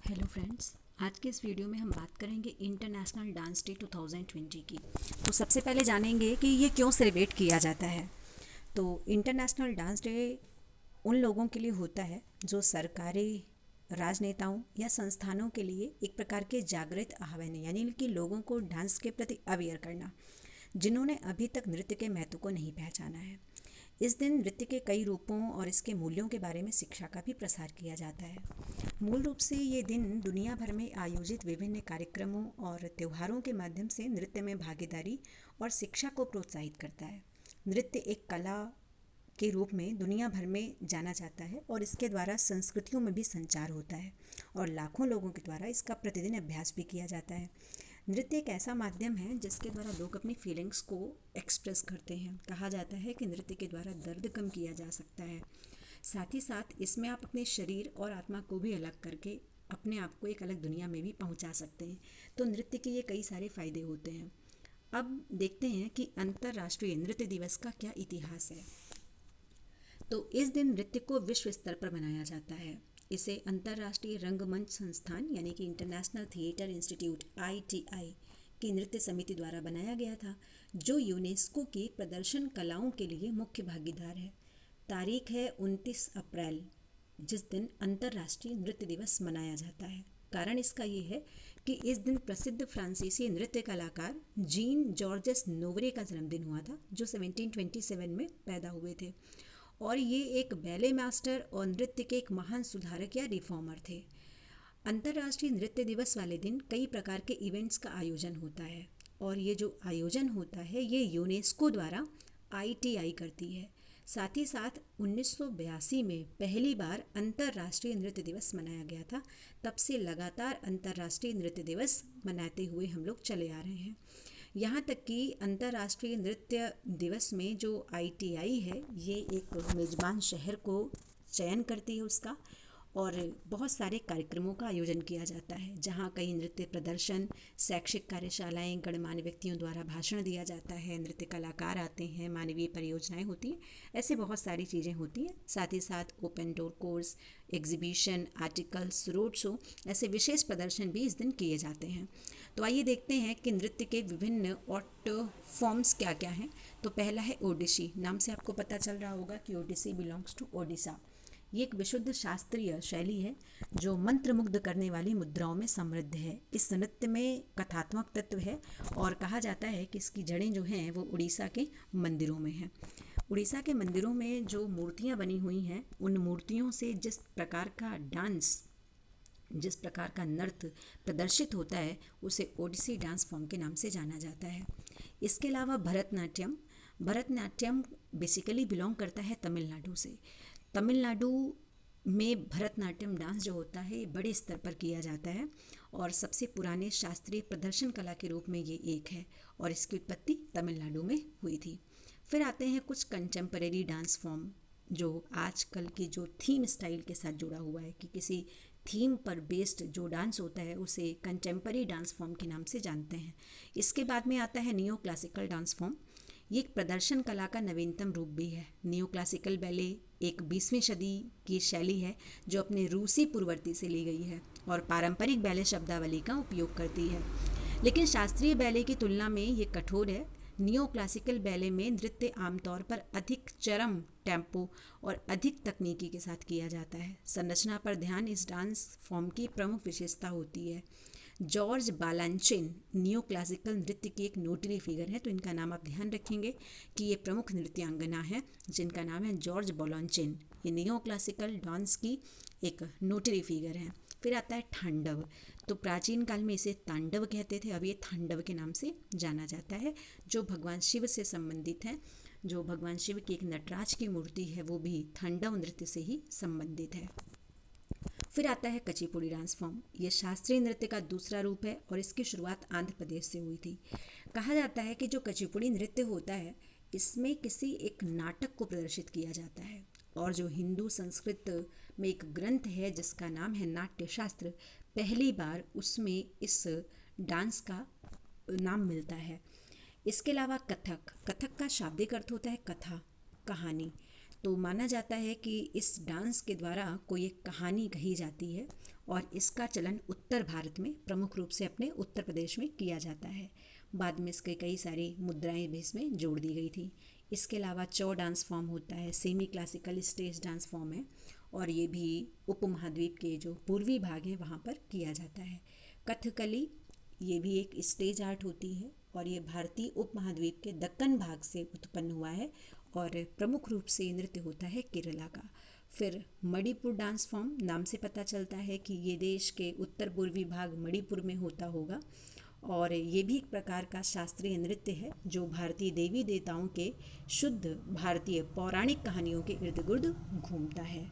Hello friends, आज के इस वीडियो में हम बात करेंगे इंटरनेशनल डांस डे 2020 की। तो सबसे पहले जानेंगे कि ये क्यों सेलिब्रेट किया जाता है। तो इंटरनेशनल डांस डे उन लोगों के लिए होता है जो सरकारी राजनेताओं या संस्थानों के लिए एक प्रकार के जागृत आह्वान है, यानी कि लोगों को डांस के प्रति अवेयर करना, जिन्होंने अभी तक नृत्य के महत्व को नहीं पहचाना है। इस दिन नृत्य के कई रूपों और इसके मूल्यों के बारे में शिक्षा का भी प्रसार किया जाता है। मूल रूप से ये दिन दुनिया भर में आयोजित विभिन्न कार्यक्रमों और त्योहारों के माध्यम से नृत्य में भागीदारी और शिक्षा को प्रोत्साहित करता है। नृत्य एक कला के रूप में दुनिया भर में जाना जाता है और इसके द्वारा संस्कृतियों में भी संचार होता है और लाखों लोगों के द्वारा इसका प्रतिदिन अभ्यास भी किया जाता है। नृत्य एक ऐसा माध्यम है जिसके द्वारा लोग अपनी फीलिंग्स को एक्सप्रेस करते हैं। कहा जाता है कि नृत्य के द्वारा दर्द कम किया जा सकता है। साथ ही साथ इसमें आप अपने शरीर और आत्मा को भी अलग करके अपने आप को एक अलग दुनिया में भी पहुंचा सकते हैं। तो नृत्य के ये कई सारे फायदे होते हैं। अब देखते हैं कि अंतर्राष्ट्रीय नृत्य दिवस का क्या इतिहास है। तो इस दिन नृत्य को विश्व स्तर पर मनाया जाता है। इसे अंतर्राष्ट्रीय रंगमंच संस्थान यानी कि इंटरनेशनल थिएटर इंस्टीट्यूट (ITI) की नृत्य समिति द्वारा बनाया गया था, जो यूनेस्को की प्रदर्शन कलाओं के लिए मुख्य भागीदार है। तारीख है 29 अप्रैल, जिस दिन अंतर्राष्ट्रीय नृत्य दिवस मनाया जाता है। कारण इसका ये है कि इस दिन प्रसिद्ध फ्रांसीसी नृत्य कलाकार जीन जॉर्जेस नोवरे का जन्मदिन हुआ था, जो 1727 में पैदा हुए थे और ये एक बैले मास्टर और नृत्य के एक महान सुधारक या रिफॉर्मर थे। अंतर्राष्ट्रीय नृत्य दिवस वाले दिन कई प्रकार के इवेंट्स का आयोजन होता है और ये जो आयोजन होता है ये यूनेस्को द्वारा ITI करती है। साथ ही साथ 1982 में पहली बार अंतर्राष्ट्रीय नृत्य दिवस मनाया गया था। तब से लगातार अंतर्राष्ट्रीय नृत्य दिवस मनाते हुए हम लोग चले आ रहे हैं। यहाँ तक कि अंतर्राष्ट्रीय नृत्य दिवस में जो ITI है ये एक मेज़बान शहर को चयन करती है उसका, और बहुत सारे कार्यक्रमों का आयोजन किया जाता है जहाँ कई नृत्य प्रदर्शन, शैक्षिक कार्यशालाएं, गणमान्य व्यक्तियों द्वारा भाषण दिया जाता है, नृत्य कलाकार आते हैं, मानवीय परियोजनाएं होती हैं, ऐसे बहुत सारी चीज़ें होती हैं। साथ ही साथ open door course, exhibition, articles, road show, ऐसे विशेष प्रदर्शन भी इस दिन किए जाते हैं। तो आइए देखते हैं कि नृत्य के विभिन्न आर्ट फॉर्म्स क्या क्या हैं। तो पहला है ओडिसी। नाम से आपको पता चल रहा होगा कि ओडिसी बिलोंग्स टू ओडिशा। ये एक विशुद्ध शास्त्रीय शैली है जो मंत्रमुग्ध करने वाली मुद्राओं में समृद्ध है। इस नृत्य में कथात्मक तत्व है और कहा जाता है कि इसकी जड़ें जो हैं वो उड़ीसा के मंदिरों में हैं। उड़ीसा के मंदिरों में जो मूर्तियाँ बनी हुई हैं, उन मूर्तियों से जिस प्रकार का डांस, जिस प्रकार का नृत्य प्रदर्शित होता है, उसे ओडिसी डांस फॉर्म के नाम से जाना जाता है। इसके अलावा भरतनाट्यम बेसिकली बिलोंग करता है तमिलनाडु से। तमिलनाडु में भरतनाट्यम डांस जो होता है ये बड़े स्तर पर किया जाता है और सबसे पुराने शास्त्रीय प्रदर्शन कला के रूप में ये एक है और इसकी उत्पत्ति तमिलनाडु में हुई थी। फिर आते हैं कुछ कंटेम्परेरी डांस फॉर्म जो आजकल की जो थीम स्टाइल के साथ जुड़ा हुआ है, कि किसी थीम पर बेस्ड जो डांस होता है उसे कंटेम्परेरी डांस फॉर्म के नाम से जानते हैं। इसके बाद में आता है नियो क्लासिकल डांस फॉर्म। ये एक प्रदर्शन कला का नवीनतम रूप भी है। नियो क्लासिकल बैले एक 20वीं सदी की शैली है जो अपने रूसी पूर्ववर्ती से ली गई है और पारंपरिक बैले शब्दावली का उपयोग करती है, लेकिन शास्त्रीय बैले की तुलना में ये कठोर है। नियो क्लासिकल बैले में नृत्य आमतौर पर अधिक चरम टेम्पो और अधिक तकनीकी के साथ किया जाता है। संरचना पर ध्यान इस डांस फॉर्म की प्रमुख विशेषता होती है। जॉर्ज बालांचिन नियो क्लासिकल नृत्य की एक नोटरी फिगर है, तो इनका नाम आप ध्यान रखेंगे कि ये प्रमुख नृत्यांगना है जिनका नाम है जॉर्ज बालांचिन। ये नियो क्लासिकल डांस की एक नोटरी फिगर है। फिर आता है तांडव। तो प्राचीन काल में इसे तांडव कहते थे, अब ये तांडव के नाम से जाना जाता है, जो भगवान शिव से संबंधित है। जो भगवान शिव की एक नटराज की मूर्ति है वो भी तांडव नृत्य से ही संबंधित है। फिर आता है कुचिपुड़ी डांस फॉर्म। ये शास्त्रीय नृत्य का दूसरा रूप है और इसकी शुरुआत आंध्र प्रदेश से हुई थी। कहा जाता है कि जो कुचिपुड़ी नृत्य होता है इसमें किसी एक नाटक को प्रदर्शित किया जाता है और जो हिंदू संस्कृत में एक ग्रंथ है जिसका नाम है नाट्य शास्त्र, पहली बार उसमें इस डांस का नाम मिलता है। इसके अलावा कथक का शाब्दिक अर्थ होता है कथा, कहानी। तो माना जाता है कि इस डांस के द्वारा कोई एक कहानी कही जाती है और इसका चलन उत्तर भारत में प्रमुख रूप से अपने उत्तर प्रदेश में किया जाता है। बाद में इसके कई सारी मुद्राएं भी इसमें जोड़ दी गई थी। इसके अलावा चौ डांस फॉर्म होता है, semi classical stage dance form है और ये भी उपमहाद्वीप के जो पूर्वी भाग हैं वहाँ पर किया जाता है। कथकली ये भी एक स्टेज आर्ट होती है और ये भारतीय उपमहाद्वीप के दक्कन भाग से उत्पन्न हुआ है और प्रमुख रूप से नृत्य होता है केरला का। फिर मणिपुर डांस फॉर्म, नाम से पता चलता है कि ये देश के उत्तर पूर्वी भाग मणिपुर में होता होगा और ये भी एक प्रकार का शास्त्रीय नृत्य है जो भारतीय देवी देवताओं के शुद्ध भारतीय पौराणिक कहानियों के इर्द गिर्द घूमता है।